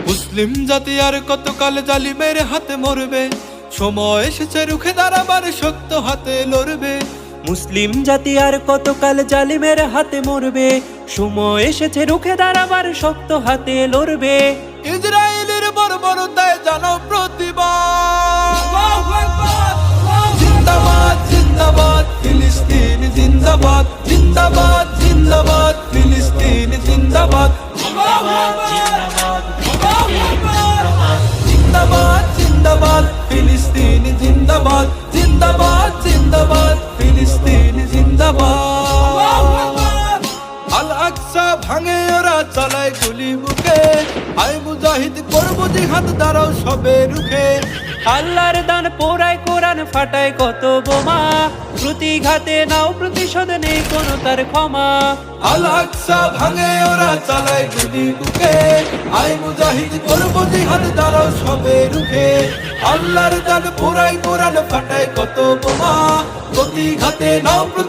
মুসলিম জাতি আর কতকাল জালিমের হাতে মরবে, সময় এসেছে রুখে দাঁড়াবার শক্ত হাতে লড়বে। মুসলিম জাতি আর কতকাল জালিমের হাতে মরবে, সময় এসেছে রুখে দাঁড়াবার শক্ত হাতে লড়বে। ইসরায়েলের বর্বরতায় জানো প্রতিবাদ, জিন্দাবাদ জিন্দাবাদ ফিলিস্তিন জিন্দাবাদ, জিন্দাবাদ জিন্দাবাদ ফিলিস্তিন জিন্দাবাদ, জিন্দাবাদ জিন্দাবাদ ফিলিস্তিন জিন্দাবাদ, জিন্দাবাদ জিন্দাবাদ ফিলিস্তিন জিন্দাবাদ। আল আকসা ভাঙে ওরা চালায় গুলি বুকে, আয় মুজাহিদ করবো জিহাদ দাঁড়াও সবে রুখে। আল্লাহর দান পোড়ায় কোরআন ফাটায় কত বোমা, প্রতিঘাতে নাও প্রতিশোধ নেই কোনো তার ক্ষমা। আল আকসা ভাঙে ওরা চালায় গুলি বুকে, আয় মুজাহিদ করবো জিহাদ দাঁড়াও সবে রুখে। আল্লাহর দান পোড়ায় কোরআন ফাটায় কত বোমা, প্রতিঘাতে নাও